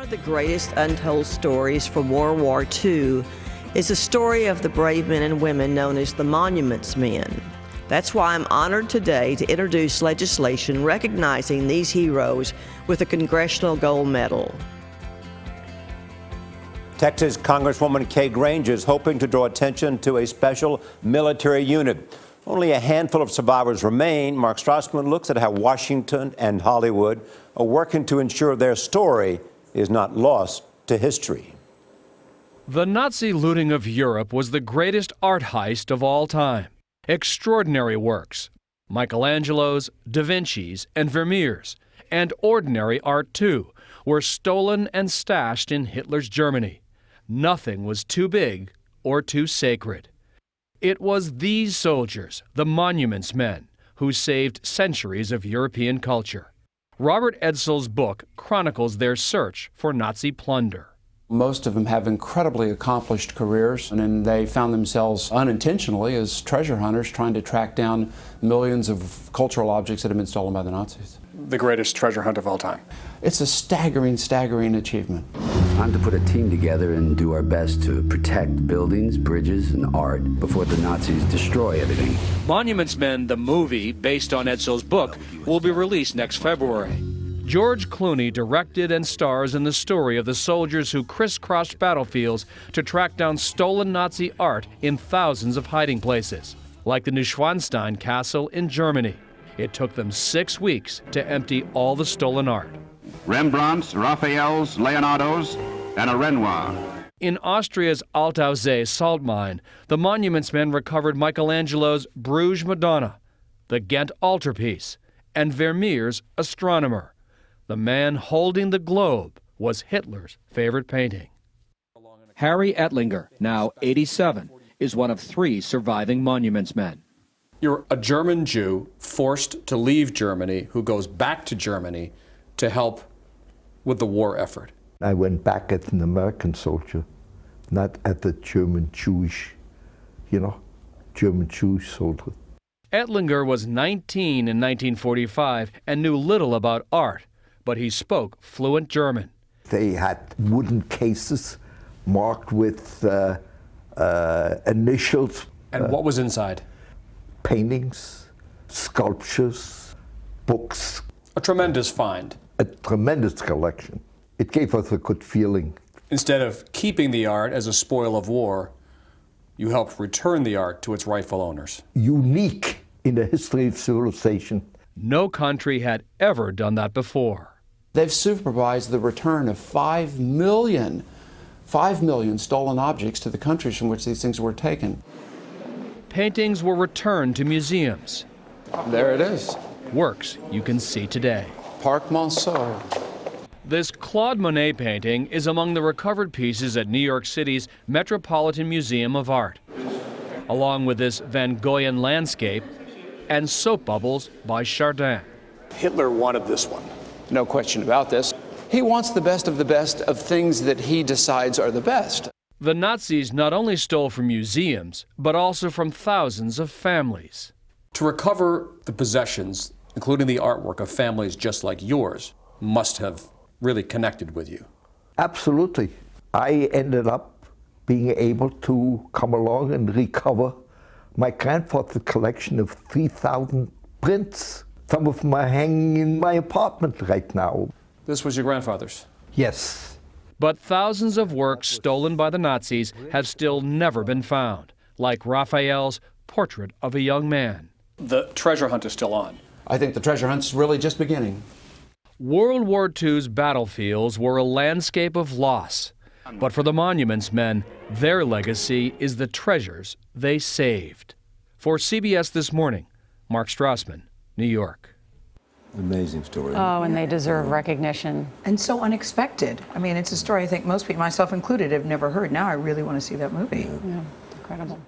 of the greatest untold stories from World War II is the story of the brave men and women known as the Monuments Men. That's why I'm honored today to introduce legislation recognizing these heroes with a Congressional Gold Medal. Texas Congresswoman Kay Granger is hoping to draw attention to a special military unit. Only a handful of survivors remain. Mark Strassmann looks at how Washington and Hollywood are working to ensure their story is not lost to history. The Nazi looting of Europe was the greatest art heist of all time. Extraordinary works, Michelangelo's, Da Vinci's, and Vermeer's, and ordinary art too, were stolen and stashed in Hitler's Germany. Nothing was too big or too sacred. It was these soldiers, the Monuments Men, who saved centuries of European culture. Robert Edsel's book chronicles their search for Nazi plunder. Most of them have incredibly accomplished careers, and they found themselves unintentionally as treasure hunters trying to track down millions of cultural objects that have been stolen by the Nazis. The greatest treasure hunt of all time. It's a staggering, staggering achievement. Time to put a team together and do our best to protect buildings, bridges, and art before the Nazis destroy everything. Monuments Men, the movie, based on Edsel's book, will be released next February. George Clooney directed and stars in the story of the soldiers who crisscrossed battlefields to track down stolen Nazi art in thousands of hiding places, like the Neuschwanstein Castle in Germany. It took them 6 weeks to empty all the stolen art. Rembrandts, Raphaels, Leonardos, and a Renoir. In Austria's Altausee salt mine, the Monuments Men recovered Michelangelo's Bruges Madonna, the Ghent altarpiece, and Vermeer's Astronomer. The man holding the globe was Hitler's favorite painting. Harry Ettlinger, now 87, is one of 3 surviving Monuments Men. You're a German Jew forced to leave Germany who goes back to Germany to help with the war effort. I went back as an American soldier, not as a German Jewish soldier. Ettlinger was 19 in 1945 and knew little about art, but he spoke fluent German. They had wooden cases marked with initials. And what was inside? Paintings, sculptures, books. A tremendous find. A tremendous collection. It gave us a good feeling. Instead of keeping the art as a spoil of war, you helped return the art to its rightful owners. Unique in the history of civilization. No country had ever done that before. They've supervised the return of 5 million stolen objects to the countries from which these things were taken. Paintings were returned to museums. There it is. Works you can see today. Parc Monceau. This Claude Monet painting is among the recovered pieces at New York City's Metropolitan Museum of Art, along with this Van Goghian landscape and soap bubbles by Chardin. Hitler wanted this one. No question about this. He wants the best of things that he decides are the best. The Nazis not only stole from museums, but also from thousands of families. To recover the possessions, including the artwork of families just like yours, must have really connected with you. Absolutely. I ended up being able to come along and recover my grandfather's collection of 3,000 prints. Some of them are hanging in my apartment right now. This was your grandfather's? Yes. But thousands of works stolen by the Nazis have still never been found, like Raphael's Portrait of a Young Man. The treasure hunt is still on. I think the treasure hunt's really just beginning. World War II's battlefields were a landscape of loss. But for the Monuments Men, their legacy is the treasures they saved. For CBS This Morning, Mark Strassmann, New York. Amazing story. Oh, and they deserve recognition. And so unexpected. I mean, it's a story I think most people, myself included, have never heard. Now I really want to see that movie. Yeah, incredible.